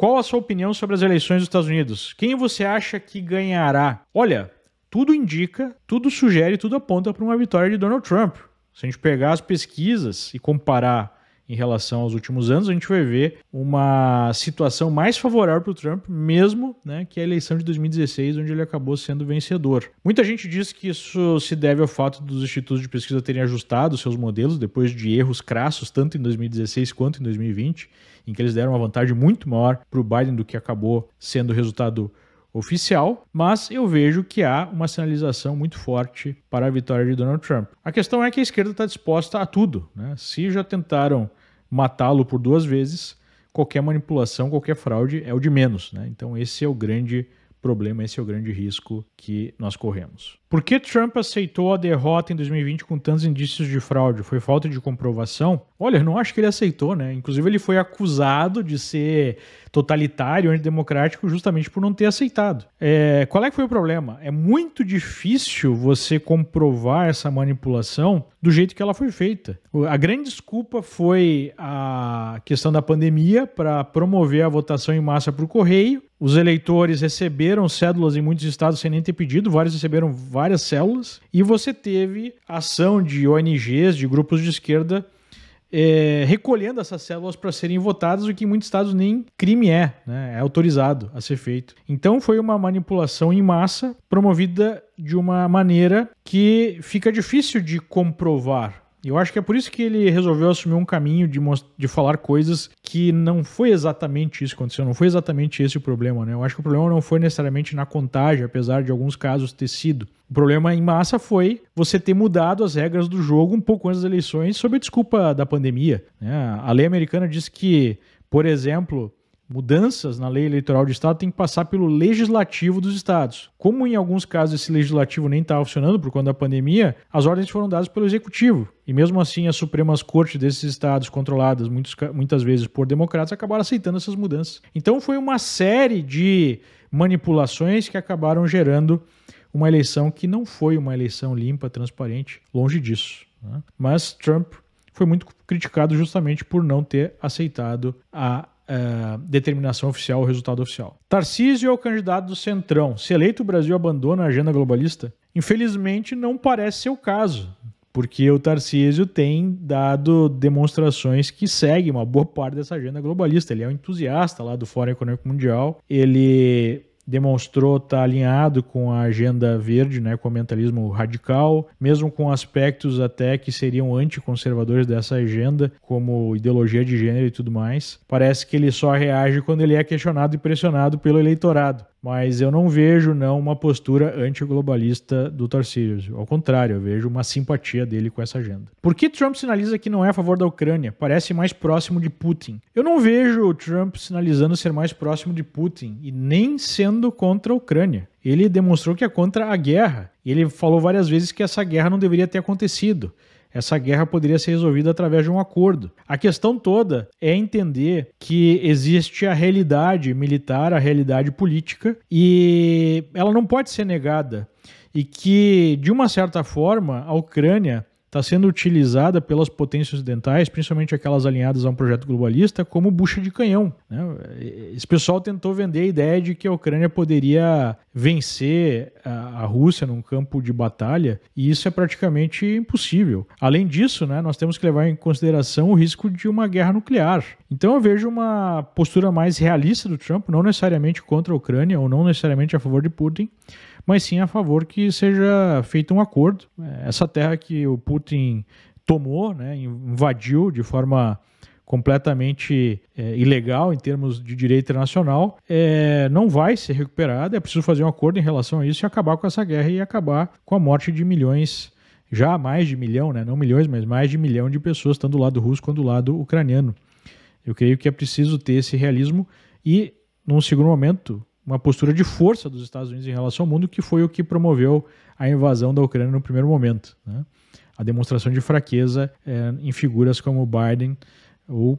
qual a sua opinião sobre as eleições dos Estados Unidos? Quem você acha que ganhará? Olha, tudo indica, tudo sugere, tudo aponta para uma vitória de Donald Trump. Se a gente pegar as pesquisas e comparar em relação aos últimos anos, a gente vai ver uma situação mais favorável para o Trump, mesmo, né, que a eleição de 2016, onde ele acabou sendo vencedor. Muita gente diz que isso se deve ao fato dos institutos de pesquisa terem ajustado seus modelos depois de erros crassos, tanto em 2016 quanto em 2020, em que eles deram uma vantagem muito maior para o Biden do que acabou sendo o resultado oficial, mas eu vejo que há uma sinalização muito forte para a vitória de Donald Trump. A questão é que a esquerda está disposta a tudo, né? Se já tentaram matá-lo por 2 vezes, qualquer manipulação, qualquer fraude é o de menos, né? Então esse é o grande problema, esse é o grande risco que nós corremos. Por que Trump aceitou a derrota em 2020 com tantos indícios de fraude? Foi falta de comprovação? Olha, eu não acho que ele aceitou, né? Inclusive ele foi acusado de ser totalitário, antidemocrático, justamente por não ter aceitado. Qual é que foi o problema? É muito difícil você comprovar essa manipulação do jeito que ela foi feita. A grande desculpa foi a questão da pandemia para promover a votação em massa por correio. Os eleitores receberam cédulas em muitos estados sem nem ter pedido, vários receberam várias células, e você teve ação de ONGs, de grupos de esquerda, recolhendo essas células para serem votadas, o que em muitos estados nem crime né? É autorizado a ser feito. Então foi uma manipulação em massa promovida de uma maneira que fica difícil de comprovar. Eu acho que é por isso que ele resolveu assumir um caminho de falar coisas que não foi exatamente isso que aconteceu, não foi exatamente esse o problema, né? Eu acho que o problema não foi necessariamente na contagem, apesar de alguns casos ter sido. O problema em massa foi você ter mudado as regras do jogo um pouco antes das eleições sob a desculpa da pandemia, né? A lei americana diz que, por exemplo, mudanças na lei eleitoral de estado tem que passar pelo legislativo dos estados. Como em alguns casos esse legislativo nem estava funcionando por conta da pandemia, as ordens foram dadas pelo executivo. E mesmo assim as supremas cortes desses estados, controladas muitas vezes por democratas, acabaram aceitando essas mudanças. Então foi uma série de manipulações que acabaram gerando uma eleição que não foi uma eleição limpa, transparente, longe disso, né? Mas Trump foi muito criticado justamente por não ter aceitado a determinação oficial, o resultado oficial. Tarcísio é o candidato do Centrão. Se eleito, o Brasil abandona a agenda globalista? Infelizmente, não parece ser o caso, porque o Tarcísio tem dado demonstrações que seguem uma boa parte dessa agenda globalista. Ele é um entusiasta lá do Fórum Econômico Mundial, ele demonstrou estar alinhado com a agenda verde, né, com o ambientalismo radical, mesmo com aspectos até que seriam anticonservadores dessa agenda, como ideologia de gênero e tudo mais. Parece que ele só reage quando ele é questionado e pressionado pelo eleitorado. Mas eu não vejo uma postura antiglobalista do Tarcísio. Ao contrário, eu vejo uma simpatia dele com essa agenda. Por que Trump sinaliza que não é a favor da Ucrânia? Parece mais próximo de Putin. Eu não vejo o Trump sinalizando ser mais próximo de Putin e nem sendo contra a Ucrânia. Ele demonstrou que é contra a guerra. E ele falou várias vezes que essa guerra não deveria ter acontecido. Essa guerra poderia ser resolvida através de um acordo. A questão toda é entender que existe a realidade militar, a realidade política, e ela não pode ser negada. E que, de uma certa forma, a Ucrânia está sendo utilizada pelas potências ocidentais, principalmente aquelas alinhadas a um projeto globalista, como bucha de canhão, né? Esse pessoal tentou vender a ideia de que a Ucrânia poderia vencer a Rússia num campo de batalha, e isso é praticamente impossível. Além disso, né, nós temos que levar em consideração o risco de uma guerra nuclear. Então eu vejo uma postura mais realista do Trump, não necessariamente contra a Ucrânia, ou não necessariamente a favor de Putin, mas sim a favor que seja feito um acordo. Essa terra que o Putin tomou, né, invadiu de forma completamente ilegal em termos de direito internacional, não vai ser recuperada. É preciso fazer um acordo em relação a isso e acabar com essa guerra e acabar com a morte de milhões, já mais de 1 milhão, né, não milhões, mas mais de 1 milhão de pessoas, tanto do lado russo quanto do lado ucraniano. Eu creio que é preciso ter esse realismo e, num segundo momento, uma postura de força dos Estados Unidos em relação ao mundo, que foi o que promoveu a invasão da Ucrânia no primeiro momento, né? A demonstração de fraqueza em figuras como o Biden ou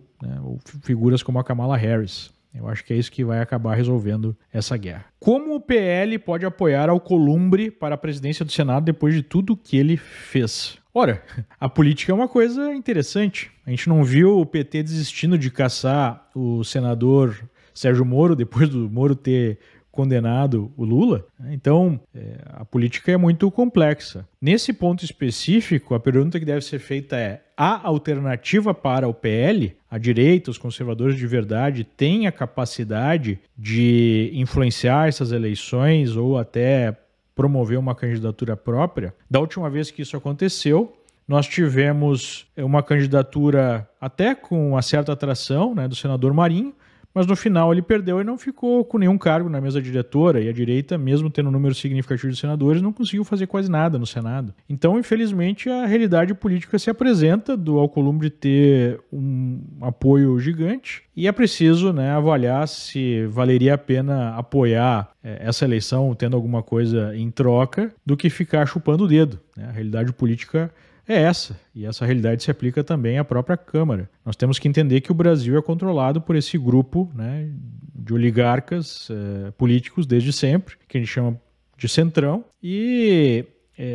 figuras como a Kamala Harris. Eu acho que é isso que vai acabar resolvendo essa guerra. Como o PL pode apoiar Alcolumbre para a presidência do Senado depois de tudo que ele fez? Ora, a política é uma coisa interessante. A gente não viu o PT desistindo de caçar o senador Sérgio Moro, depois do Moro ter condenado o Lula. Então, a política é muito complexa. Nesse ponto específico, a pergunta que deve ser feita é: a alternativa para o PL, a direita, os conservadores de verdade, têm a capacidade de influenciar essas eleições ou até promover uma candidatura própria? Da última vez que isso aconteceu, nós tivemos uma candidatura até com uma certa atração, né, do senador Marinho, mas no final ele perdeu e não ficou com nenhum cargo na mesa diretora, e a direita, mesmo tendo um número significativo de senadores, não conseguiu fazer quase nada no Senado. Então, infelizmente, a realidade política se apresenta do Alcolumbre ter um apoio gigante, e é preciso, né, avaliar se valeria a pena apoiar essa eleição tendo alguma coisa em troca do que ficar chupando o dedo, né? A realidade política é essa, e essa realidade se aplica também à própria Câmara. Nós temos que entender que o Brasil é controlado por esse grupo, né, de oligarcas políticos desde sempre, que a gente chama de centrão, e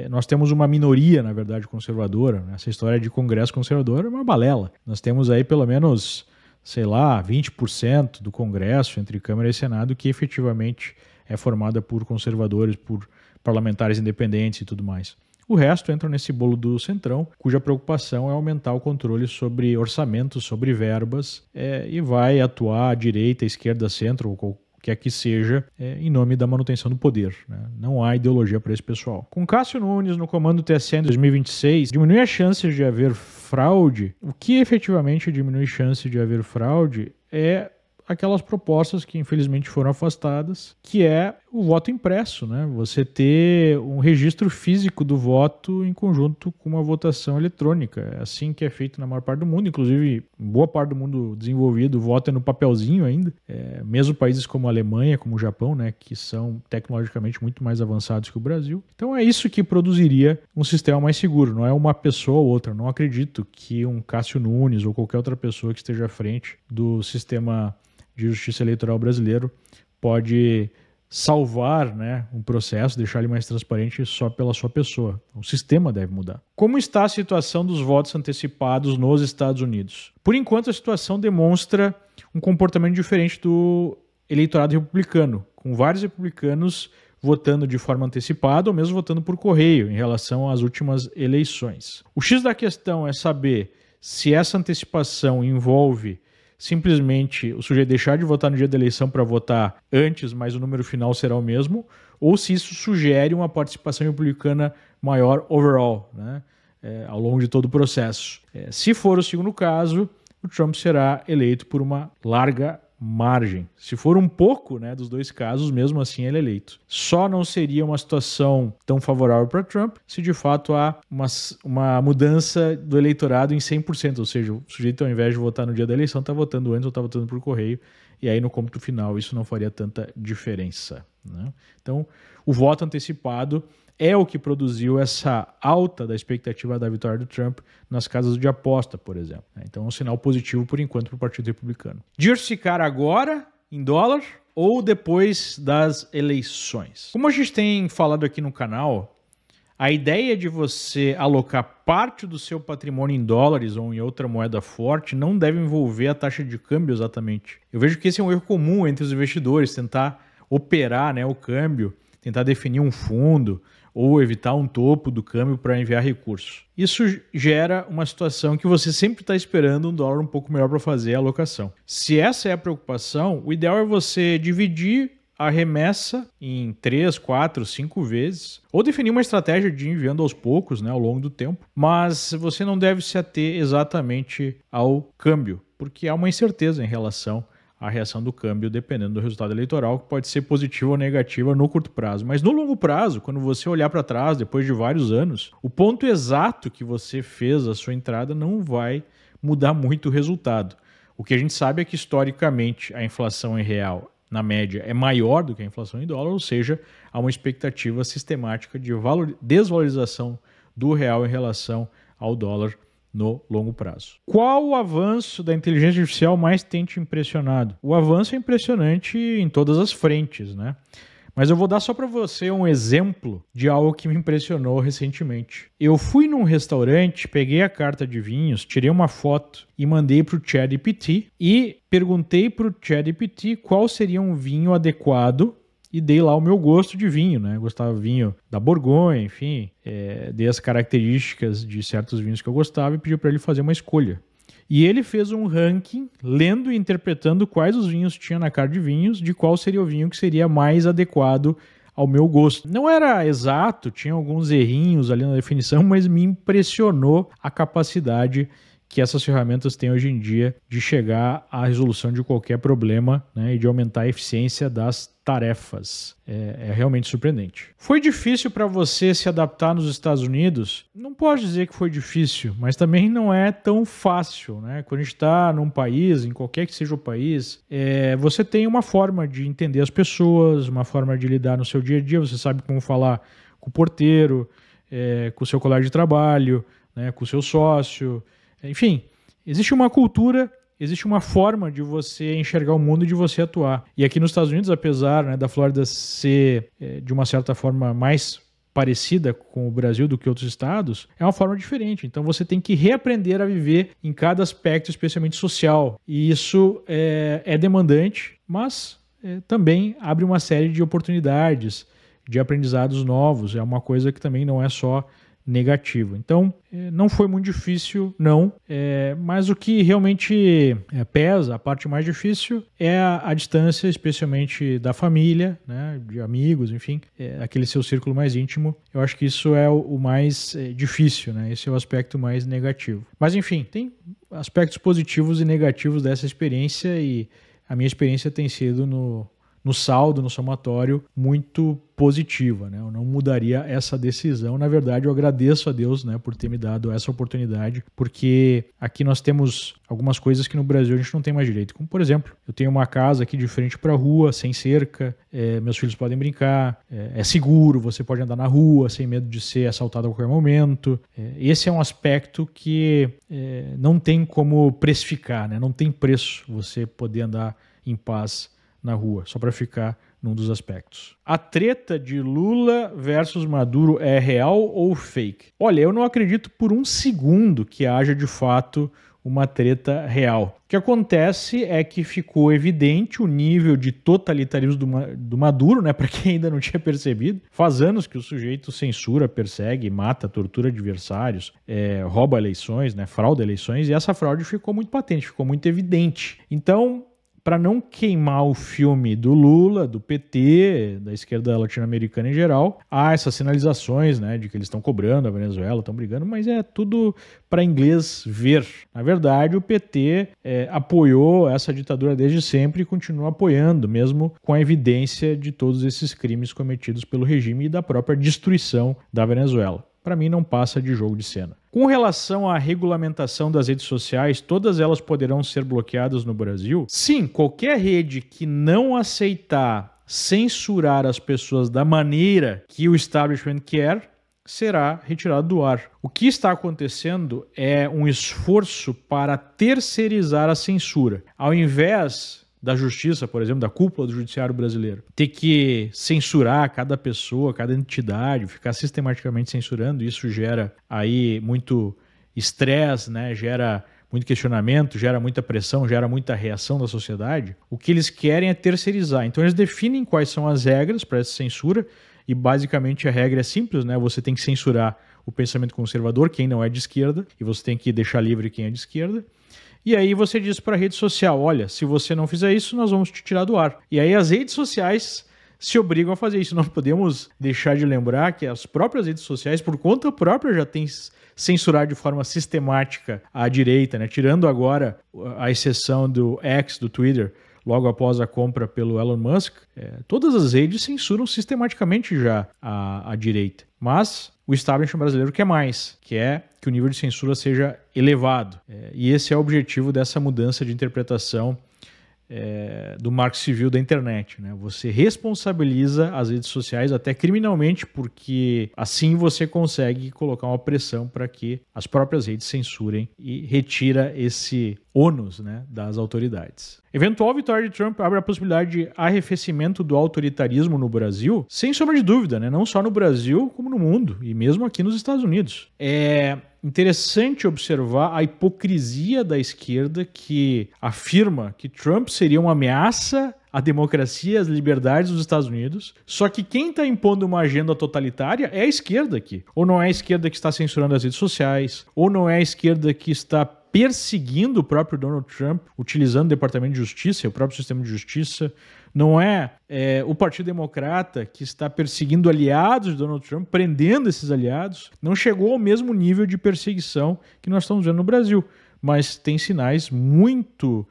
nós temos uma minoria, na verdade, conservadora. Né? Essa história de Congresso conservador é uma balela. Nós temos aí pelo menos, sei lá, 20% do Congresso, entre Câmara e Senado, que efetivamente é formada por conservadores, por parlamentares independentes e tudo mais. O resto entra nesse bolo do centrão, cuja preocupação é aumentar o controle sobre orçamentos, sobre verbas, e vai atuar à direita, à esquerda, centro, ou qualquer que seja, em nome da manutenção do poder. Né? Não há ideologia para esse pessoal. Com Cássio Nunes no comando do TSE em 2026, diminui as chances de haver fraude. O que efetivamente diminui chance de haver fraude é aquelas propostas que infelizmente foram afastadas, que é o voto impresso, né? Você ter um registro físico do voto em conjunto com uma votação eletrônica. É assim que é feito na maior parte do mundo, inclusive boa parte do mundo desenvolvido, o voto é no papelzinho ainda. Mesmo países como a Alemanha, como o Japão, né, que são tecnologicamente muito mais avançados que o Brasil. Então é isso que produziria um sistema mais seguro, não é uma pessoa ou outra. Não acredito que um Cássio Nunes ou qualquer outra pessoa que esteja à frente do sistema de justiça eleitoral brasileiro pode salvar, né, um processo, deixar ele mais transparente só pela sua pessoa. O sistema deve mudar. Como está a situação dos votos antecipados nos Estados Unidos? Por enquanto, a situação demonstra um comportamento diferente do eleitorado republicano, com vários republicanos votando de forma antecipada ou mesmo votando por correio em relação às últimas eleições. O X da questão é saber se essa antecipação envolve simplesmente o sujeito deixar de votar no dia da eleição para votar antes, mas o número final será o mesmo, ou se isso sugere uma participação republicana maior overall, né, ao longo de todo o processo. Se for o segundo caso, o Trump será eleito por uma larga margem. Se for um pouco, né, dos dois casos, mesmo assim ele é eleito. Só não seria uma situação tão favorável para Trump se de fato há uma mudança do eleitorado em 100%, ou seja, o sujeito ao invés de votar no dia da eleição está votando antes ou está votando por correio, e aí no cômputo final isso não faria tanta diferença. Né? Então, o voto antecipado é o que produziu essa alta da expectativa da vitória do Trump nas casas de aposta, por exemplo. Então é um sinal positivo, por enquanto, para o Partido Republicano. Diversificar agora, em dólar, ou depois das eleições? Como a gente tem falado aqui no canal, a ideia de você alocar parte do seu patrimônio em dólares ou em outra moeda forte não deve envolver a taxa de câmbio exatamente. Eu vejo que esse é um erro comum entre os investidores, tentar operar, né, o câmbio, tentar definir um fundo ou evitar um topo do câmbio para enviar recursos. Isso gera uma situação que você sempre está esperando um dólar um pouco melhor para fazer a alocação. Se essa é a preocupação, o ideal é você dividir a remessa em 3, 4, 5 vezes, ou definir uma estratégia de ir enviando aos poucos, né, ao longo do tempo, mas você não deve se ater exatamente ao câmbio, porque há uma incerteza em relação a reação do câmbio dependendo do resultado eleitoral, que pode ser positiva ou negativa no curto prazo. Mas no longo prazo, quando você olhar para trás, depois de vários anos, o ponto exato que você fez a sua entrada não vai mudar muito o resultado. O que a gente sabe é que, historicamente, a inflação em real, na média, é maior do que a inflação em dólar, ou seja, há uma expectativa sistemática de desvalorização do real em relação ao dólar no longo prazo. Qual o avanço da inteligência artificial mais tem te impressionado? O avanço é impressionante em todas as frentes, né? Mas eu vou dar só para você um exemplo de algo que me impressionou recentemente. Eu fui num restaurante, peguei a carta de vinhos, tirei uma foto e mandei para o ChatGPT e perguntei para o ChatGPT qual seria um vinho adequado e dei lá o meu gosto de vinho, né? Eu gostava de vinho da Borgonha, enfim, dei as características de certos vinhos que eu gostava e pedi para ele fazer uma escolha. E ele fez um ranking, lendo e interpretando quais os vinhos tinha na carta de vinhos, de qual seria o vinho que seria mais adequado ao meu gosto. Não era exato, tinha alguns errinhos ali na definição, mas me impressionou a capacidade que essas ferramentas têm hoje em dia de chegar à resolução de qualquer problema, né, e de aumentar a eficiência das tarefas. É realmente surpreendente. Foi difícil para você se adaptar nos Estados Unidos? Não posso dizer que foi difícil, mas também não é tão fácil, né? Quando a gente está num país, em qualquer que seja o país, você tem uma forma de entender as pessoas, uma forma de lidar no seu dia a dia, você sabe como falar com o porteiro, com o seu colega de trabalho, né, com o seu sócio. Enfim, existe uma cultura, existe uma forma de você enxergar o mundo e de você atuar. E aqui nos Estados Unidos, apesar, né, da Flórida ser de uma certa forma mais parecida com o Brasil do que outros estados, é uma forma diferente. Então você tem que reaprender a viver em cada aspecto, especialmente social. E isso é demandante, mas também abre uma série de oportunidades, de aprendizados novos. É uma coisa que também não é só negativo. Então, não foi muito difícil, não. Mas o que realmente pesa, a parte mais difícil, é a distância, especialmente da família, né, de amigos, enfim, aquele seu círculo mais íntimo. Eu acho que isso é o mais difícil, né? Esse é o aspecto mais negativo. Mas, enfim, tem aspectos positivos e negativos dessa experiência e a minha experiência tem sido no saldo, no somatório, muito positiva, né? Eu não mudaria essa decisão. Na verdade, eu agradeço a Deus, né, por ter me dado essa oportunidade, porque aqui nós temos algumas coisas que no Brasil a gente não tem mais direito. Como, por exemplo, eu tenho uma casa aqui de frente para a rua, sem cerca, meus filhos podem brincar, é seguro, você pode andar na rua sem medo de ser assaltado a qualquer momento. Esse é um aspecto que não tem como precificar, né? Não tem preço você poder andar em paz na rua, só para ficar num dos aspectos. A treta de Lula versus Maduro é real ou fake? Olha, eu não acredito por um segundo que haja de fato uma treta real. O que acontece é que ficou evidente o nível de totalitarismo do Maduro, né, para quem ainda não tinha percebido. Faz anos que o sujeito censura, persegue, mata, tortura adversários, rouba eleições, né, frauda eleições, e essa fraude ficou muito patente, ficou muito evidente. Então, para não queimar o filme do Lula, do PT, da esquerda latino-americana em geral, há essas sinalizações, né, de que eles estão cobrando a Venezuela, estão brigando, mas é tudo para inglês ver. Na verdade, o PT apoiou essa ditadura desde sempre e continua apoiando, mesmo com a evidência de todos esses crimes cometidos pelo regime e da própria destruição da Venezuela. Para mim, não passa de jogo de cena. Com relação à regulamentação das redes sociais, todas elas poderão ser bloqueadas no Brasil? Sim, qualquer rede que não aceitar censurar as pessoas da maneira que o establishment quer, será retirado do ar. O que está acontecendo é um esforço para terceirizar a censura. Ao invés da justiça, por exemplo, da cúpula do judiciário brasileiro, ter que censurar cada pessoa, cada entidade, ficar sistematicamente censurando, isso gera aí muito estresse, né? Gera muito questionamento, gera muita pressão, gera muita reação da sociedade. O que eles querem é terceirizar. Então eles definem quais são as regras para essa censura e basicamente a regra é simples, né? Você tem que censurar o pensamento conservador, quem não é de esquerda, e você tem que deixar livre quem é de esquerda. E aí você diz para a rede social, olha, se você não fizer isso, nós vamos te tirar do ar. E aí as redes sociais se obrigam a fazer isso. Não podemos deixar de lembrar que as próprias redes sociais, por conta própria, já têm censurado de forma sistemática a direita, né? Tirando agora a exceção do X, do Twitter, logo após a compra pelo Elon Musk, todas as redes censuram sistematicamente já a direita. Mas o establishment brasileiro quer mais, que é que o nível de censura seja elevado. E esse é o objetivo dessa mudança de interpretação do marco civil da internet, né? Você responsabiliza as redes sociais até criminalmente, porque assim você consegue colocar uma pressão para que as próprias redes censurem e retira esse ônus, né, das autoridades. Eventual vitória de Trump abre a possibilidade de arrefecimento do autoritarismo no Brasil, sem sombra de dúvida, né, não só no Brasil, como no mundo, e mesmo aqui nos Estados Unidos. É interessante observar a hipocrisia da esquerda que afirma que Trump seria uma ameaça à democracia e às liberdades dos Estados Unidos, só que quem está impondo uma agenda totalitária é a esquerda aqui. Ou não é a esquerda que está censurando as redes sociais, ou não é a esquerda que está perseguindo o próprio Donald Trump, utilizando o Departamento de Justiça, o próprio sistema de justiça. Não é o Partido Democrata que está perseguindo aliados de Donald Trump, prendendo esses aliados. Não chegou ao mesmo nível de perseguição que nós estamos vendo no Brasil, mas tem sinais muito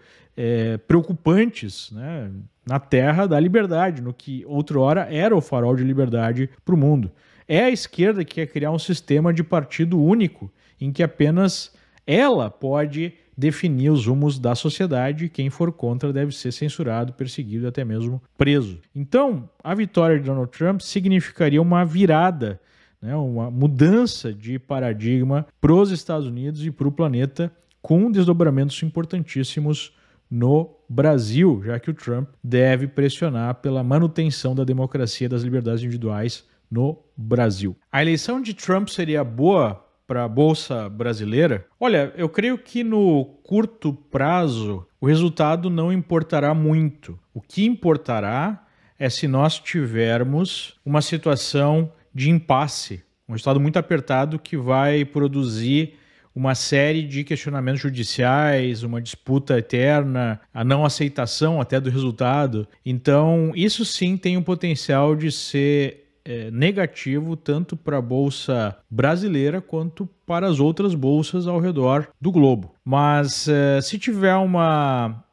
preocupantes, né, na terra da liberdade, no que outrora era o farol de liberdade para o mundo. É a esquerda que quer criar um sistema de partido único, em que apenas ela pode definir os rumos da sociedade e quem for contra deve ser censurado, perseguido e até mesmo preso. Então, a vitória de Donald Trump significaria uma virada, né, uma mudança de paradigma para os Estados Unidos e para o planeta, com desdobramentos importantíssimos no Brasil, já que o Trump deve pressionar pela manutenção da democracia e das liberdades individuais no Brasil. A eleição de Trump seria boa para a Bolsa Brasileira? Olha, eu creio que no curto prazo o resultado não importará muito. O que importará é se nós tivermos uma situação de impasse, um resultado muito apertado que vai produzir uma série de questionamentos judiciais, uma disputa eterna, a não aceitação até do resultado. Então, isso sim tem o potencial de ser negativo tanto para a Bolsa Brasileira quanto para as outras bolsas ao redor do globo. Mas se tiver uma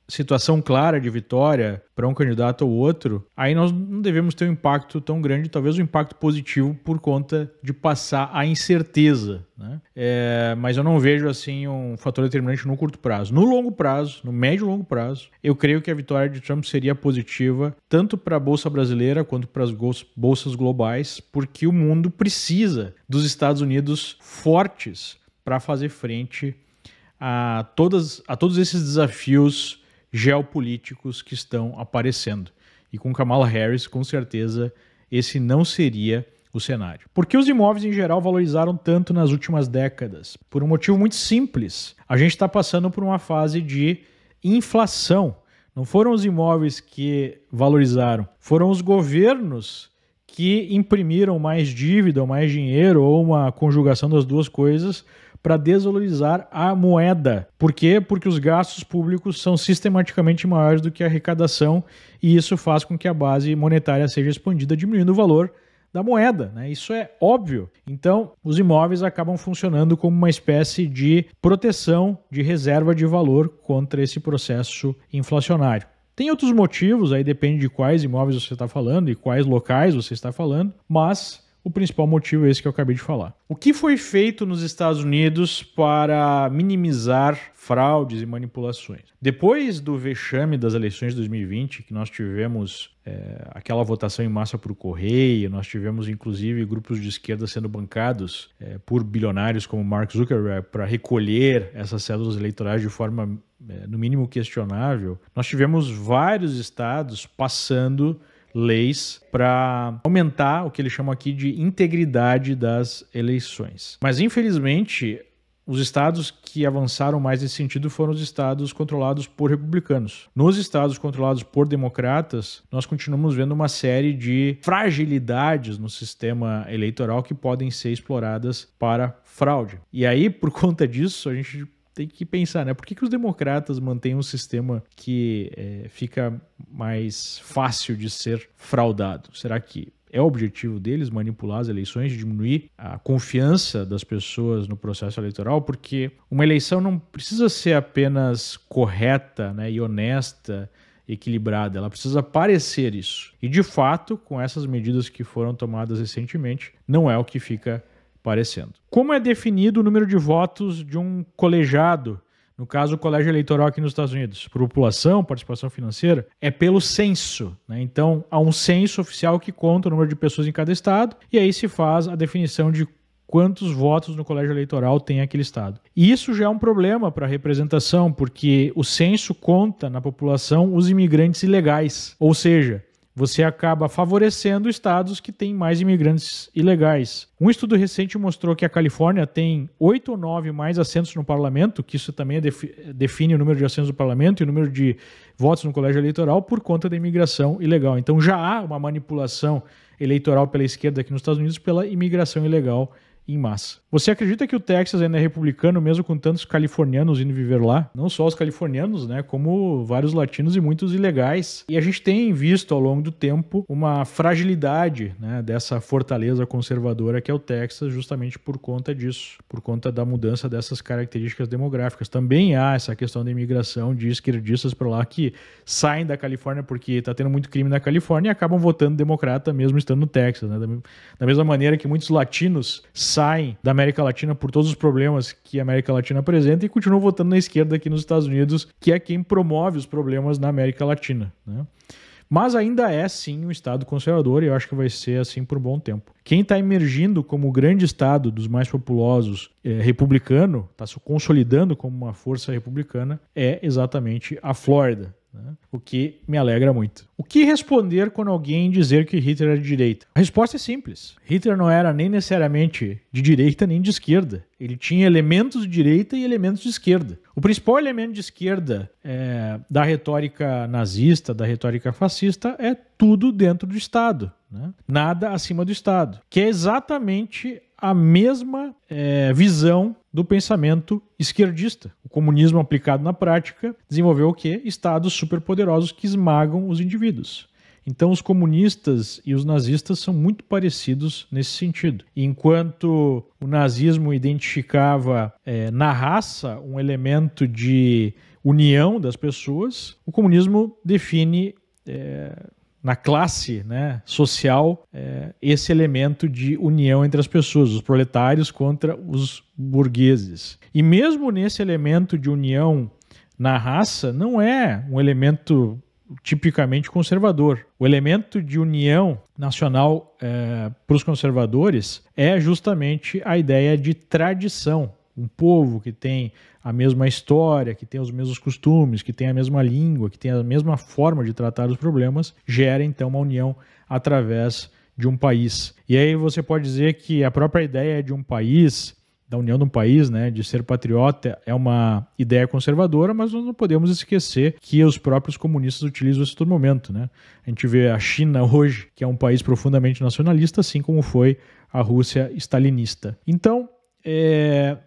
situação clara de vitória para um candidato ou outro, aí nós não devemos ter um impacto tão grande, talvez um impacto positivo por conta de passar a incerteza, né? Mas eu não vejo assim um fator determinante no curto prazo. No longo prazo, no médio e longo prazo, eu creio que a vitória de Trump seria positiva tanto para a Bolsa Brasileira quanto para as bolsas globais, porque o mundo precisa dos Estados Unidos fortes para fazer frente a todos esses desafios geopolíticos que estão aparecendo. E com Kamala Harris, com certeza, esse não seria o cenário. Por que os imóveis em geral valorizaram tanto nas últimas décadas? Por um motivo muito simples. A gente está passando por uma fase de inflação. Não foram os imóveis que valorizaram, foram os governos que imprimiram mais dívida ou mais dinheiro ou uma conjugação das duas coisas para desvalorizar a moeda. Por quê? Porque os gastos públicos são sistematicamente maiores do que a arrecadação e isso faz com que a base monetária seja expandida, diminuindo o valor da moeda, né? Isso é óbvio. Então, os imóveis acabam funcionando como uma espécie de proteção, de reserva de valor contra esse processo inflacionário. Tem outros motivos, aí depende de quais imóveis você está falando e quais locais você está falando, mas o principal motivo é esse que eu acabei de falar. O que foi feito nos Estados Unidos para minimizar fraudes e manipulações? Depois do vexame das eleições de 2020, que nós tivemos aquela votação em massa por correio, nós tivemos inclusive grupos de esquerda sendo bancados por bilionários como Mark Zuckerberg para recolher essas cédulas eleitorais de forma no mínimo questionável, nós tivemos vários estados passando leis para aumentar o que eles chamam aqui de integridade das eleições. Mas, infelizmente, os estados que avançaram mais nesse sentido foram os estados controlados por republicanos. Nos estados controlados por democratas, nós continuamos vendo uma série de fragilidades no sistema eleitoral que podem ser exploradas para fraude. E aí, por conta disso, a gente tem que pensar, né? Por que os democratas mantêm um sistema que fica mais fácil de ser fraudado? Será que é o objetivo deles manipular as eleições, diminuir a confiança das pessoas no processo eleitoral? Porque uma eleição não precisa ser apenas correta, né, e honesta, equilibrada, ela precisa parecer isso. E, de fato, com essas medidas que foram tomadas recentemente, não é o que fica parecendo. Como é definido o número de votos de um colegiado, no caso o colégio eleitoral aqui nos Estados Unidos? Por população, participação financeira? É pelo censo, né? Então há um censo oficial que conta o número de pessoas em cada estado e aí se faz a definição de quantos votos no colégio eleitoral tem aquele estado. E isso já é um problema para a representação, porque o censo conta na população os imigrantes ilegais, ou seja, você acaba favorecendo estados que têm mais imigrantes ilegais. Um estudo recente mostrou que a Califórnia tem 8 ou 9 mais assentos no parlamento, que isso também define o número de assentos no parlamento e o número de votos no colégio eleitoral por conta da imigração ilegal. Então já há uma manipulação eleitoral pela esquerda aqui nos Estados Unidos pela imigração ilegal em massa. Você acredita que o Texas ainda é republicano mesmo com tantos californianos indo viver lá? Não só os californianos, né, como vários latinos e muitos ilegais. E a gente tem visto ao longo do tempo uma fragilidade, né, dessa fortaleza conservadora que é o Texas, justamente por conta disso, por conta da mudança dessas características demográficas. Também há essa questão da imigração de esquerdistas para lá que saem da Califórnia porque está tendo muito crime na Califórnia e acabam votando democrata mesmo estando no Texas, né? Da mesma maneira que muitos latinos saem da América Latina por todos os problemas que a América Latina apresenta e continuam votando na esquerda aqui nos Estados Unidos, que é quem promove os problemas na América Latina, né? Mas ainda é, sim, um estado conservador e eu acho que vai ser assim por um bom tempo. Quem está emergindo como o grande estado dos mais populosos republicano, está se consolidando como uma força republicana, é exatamente a Flórida, né? O que me alegra muito. O que responder quando alguém dizer que Hitler era de direita? A resposta é simples. Hitler não era nem necessariamente de direita nem de esquerda. Ele tinha elementos de direita e elementos de esquerda. O principal elemento de esquerda da retórica nazista, da retórica fascista, é tudo dentro do Estado, né? Nada acima do Estado, que é exatamente a mesma visão do pensamento esquerdista. O comunismo aplicado na prática desenvolveu o quê? Estados superpoderosos que esmagam os indivíduos. Então os comunistas e os nazistas são muito parecidos nesse sentido. Enquanto o nazismo identificava na raça um elemento de união das pessoas, o comunismo define na classe, né, social, esse elemento de união entre as pessoas, os proletários contra os burgueses. E mesmo nesse elemento de união na raça, não é um elemento tipicamente conservador. O elemento de união nacional para os conservadores é justamente a ideia de tradição. Um povo que tem a mesma história, que tem os mesmos costumes, que tem a mesma língua, que tem a mesma forma de tratar os problemas, gera então uma união através de um país. E aí você pode dizer que a própria ideia de um país, da união de um país, né, de ser patriota, é uma ideia conservadora, mas nós não podemos esquecer que os próprios comunistas utilizam isso a todo momento, né? A gente vê a China hoje, que é um país profundamente nacionalista, assim como foi a Rússia stalinista. Então,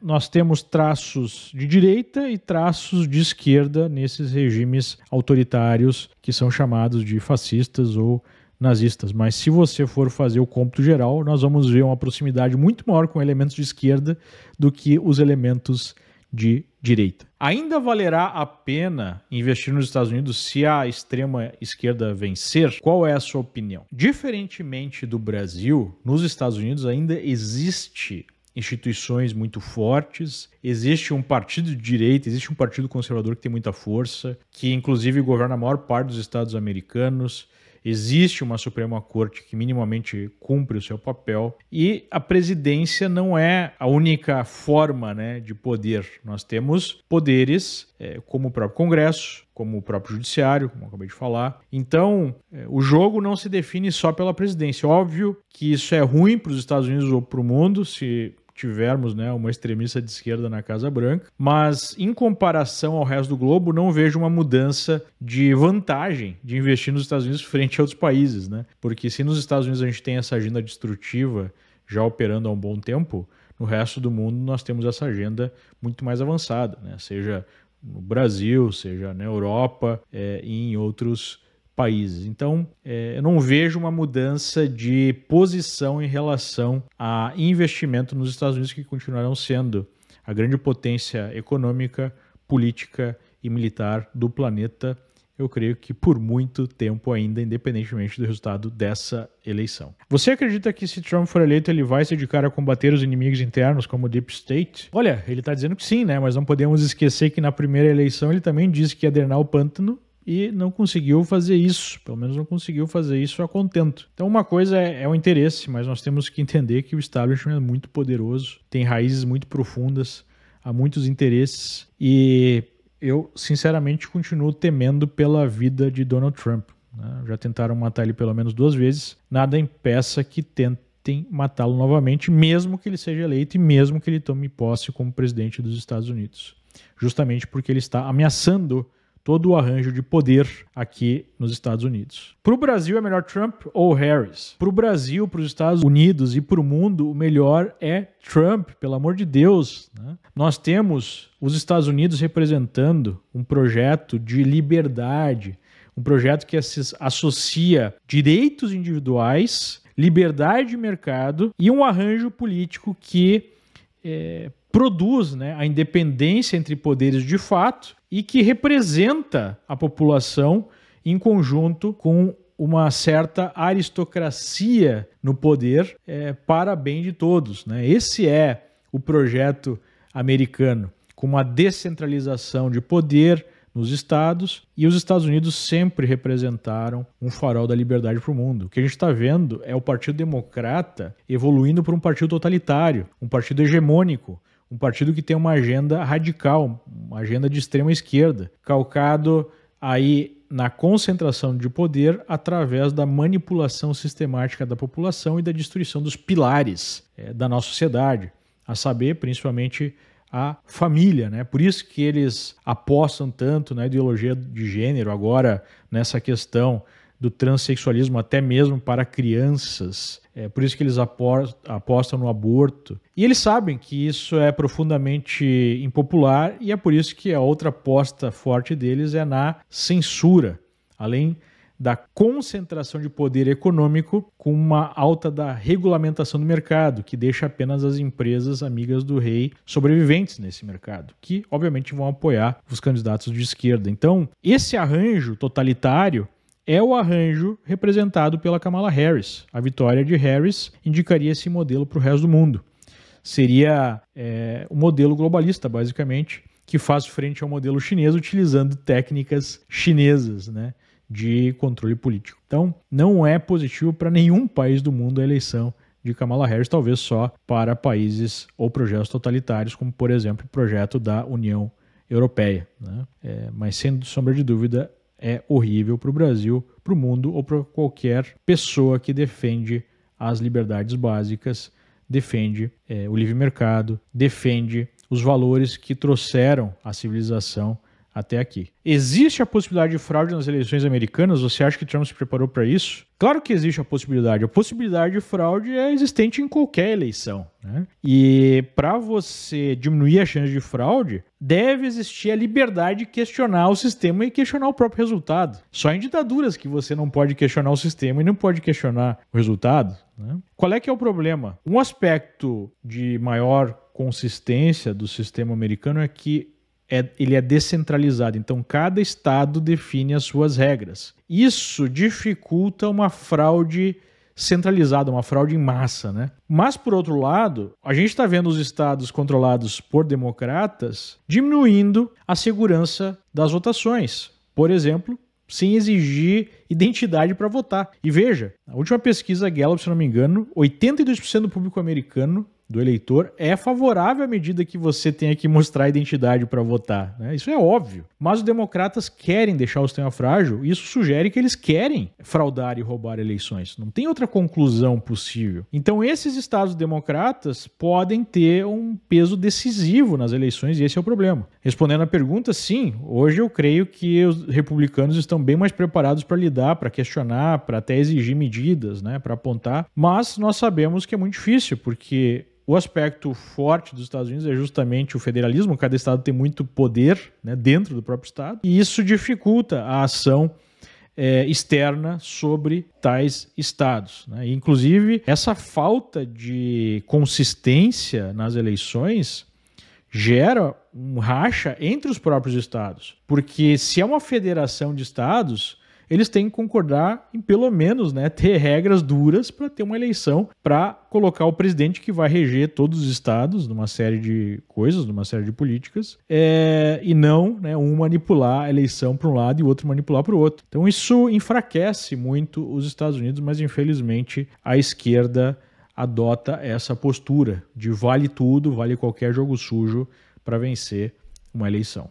nós temos traços de direita e traços de esquerda nesses regimes autoritários que são chamados de fascistas ou nazistas. Mas se você for fazer o cômputo geral, nós vamos ver uma proximidade muito maior com elementos de esquerda do que os elementos de direita. Ainda valerá a pena investir nos Estados Unidos se a extrema esquerda vencer? Qual é a sua opinião? Diferentemente do Brasil, nos Estados Unidos ainda existe instituições muito fortes, existe um partido de direita, existe um partido conservador que tem muita força, que inclusive governa a maior parte dos estados americanos, existe uma Suprema Corte que minimamente cumpre o seu papel e a presidência não é a única forma, né, de poder. Nós temos poderes como o próprio Congresso, como o próprio Judiciário, como eu acabei de falar. Então, o jogo não se define só pela presidência. Óbvio que isso é ruim para os Estados Unidos ou para o mundo, se tivermos, né, uma extremista de esquerda na Casa Branca, mas em comparação ao resto do globo, não vejo uma mudança de vantagem de investir nos Estados Unidos frente a outros países, né? Porque se nos Estados Unidos a gente tem essa agenda destrutiva já operando há um bom tempo, no resto do mundo nós temos essa agenda muito mais avançada, né? Seja no Brasil, seja na Europa e em outros países. Então, eu não vejo uma mudança de posição em relação a investimento nos Estados Unidos, que continuarão sendo a grande potência econômica, política e militar do planeta, eu creio que por muito tempo ainda, independentemente do resultado dessa eleição. Você acredita que se Trump for eleito, ele vai se dedicar a combater os inimigos internos, como o Deep State? Olha, ele está dizendo que sim, né? Mas não podemos esquecer que na primeira eleição ele também disse que ia drenar o pântano e não conseguiu fazer isso, pelo menos não conseguiu fazer isso a contento. Então uma coisa é o interesse, mas nós temos que entender que o establishment é muito poderoso, tem raízes muito profundas, há muitos interesses e eu sinceramente continuo temendo pela vida de Donald Trump. Já tentaram matar ele pelo menos 2 vezes, nada impeça que tentem matá-lo novamente, mesmo que ele seja eleito e mesmo que ele tome posse como presidente dos Estados Unidos. Justamente porque ele está ameaçando todo o arranjo de poder aqui nos Estados Unidos. Para o Brasil é melhor Trump ou Harris? Para o Brasil, para os Estados Unidos e para o mundo, o melhor é Trump, pelo amor de Deus. Nós temos os Estados Unidos representando um projeto de liberdade, um projeto que associa direitos individuais, liberdade de mercado e um arranjo político que produz a independência entre poderes de fato e que representa a população em conjunto com uma certa aristocracia no poder para bem de todos. Esse é o projeto americano, com uma descentralização de poder nos estados, e os Estados Unidos sempre representaram um farol da liberdade para o mundo. O que a gente está vendo é o Partido Democrata evoluindo para um partido totalitário, um partido hegemônico, um partido que tem uma agenda radical, uma agenda de extrema esquerda, calcado aí na concentração de poder através da manipulação sistemática da população e da destruição dos pilares da nossa sociedade, a saber, principalmente a família, Por isso que eles apostam tanto na ideologia de gênero, agora nessa questão do transexualismo até mesmo para crianças. Por isso que eles apostam no aborto. E eles sabem que isso é profundamente impopular e é por isso que a outra aposta forte deles é na censura, além da concentração de poder econômico com uma alta da regulamentação do mercado, que deixa apenas as empresas amigas do rei sobreviventes nesse mercado, que obviamente vão apoiar os candidatos de esquerda. Então, esse arranjo totalitário é o arranjo representado pela Kamala Harris. A vitória de Harris indicaria esse modelo para o resto do mundo. Seria o modelo globalista, basicamente, que faz frente ao modelo chinês utilizando técnicas chinesas, de controle político. Então, não é positivo para nenhum país do mundo a eleição de Kamala Harris, talvez só para países ou projetos totalitários, como, por exemplo, o projeto da União Europeia. Mas, sem sombra de dúvida, é horrível para o Brasil, para o mundo ou para qualquer pessoa que defende as liberdades básicas, defende o livre mercado, defende os valores que trouxeram a civilização até aqui. Existe a possibilidade de fraude nas eleições americanas? Você acha que Trump se preparou para isso? Claro que existe a possibilidade. A possibilidade de fraude é existente em qualquer eleição, E para você diminuir a chance de fraude, deve existir a liberdade de questionar o sistema e questionar o próprio resultado. Só em ditaduras que você não pode questionar o sistema e não pode questionar o resultado. Qual é que é o problema? Um aspecto de maior consistência do sistema americano é que ele é descentralizado, então cada estado define as suas regras. Isso dificulta uma fraude centralizada, uma fraude em massa, Mas, por outro lado, a gente está vendo os estados controlados por democratas diminuindo a segurança das votações. Por exemplo, sem exigir identidade para votar. E veja, a última pesquisa Gallup, se não me engano, 82% do público americano, do eleitor, é favorável à medida que você tenha que mostrar a identidade para votar. Isso é óbvio. Mas os democratas querem deixar o sistema frágil e isso sugere que eles querem fraudar e roubar eleições. Não tem outra conclusão possível. Então esses estados democratas podem ter um peso decisivo nas eleições e esse é o problema. Respondendo à pergunta, sim, hoje eu creio que os republicanos estão bem mais preparados para lidar, para questionar, para até exigir medidas, para apontar, mas nós sabemos que é muito difícil, porque o aspecto forte dos Estados Unidos é justamente o federalismo, cada estado tem muito poder dentro do próprio estado, e isso dificulta a ação externa sobre tais estados. Inclusive, essa falta de consistência nas eleições gera um racha entre os próprios estados, porque se é uma federação de estados, eles têm que concordar em pelo menos, né, ter regras duras para ter uma eleição, para colocar o presidente que vai reger todos os estados numa série de coisas, numa série de políticas, e não, né, um manipular a eleição para um lado e o outro manipular para o outro. Então isso enfraquece muito os Estados Unidos, mas infelizmente a esquerda adota essa postura de vale tudo, vale qualquer jogo sujo para vencer uma eleição.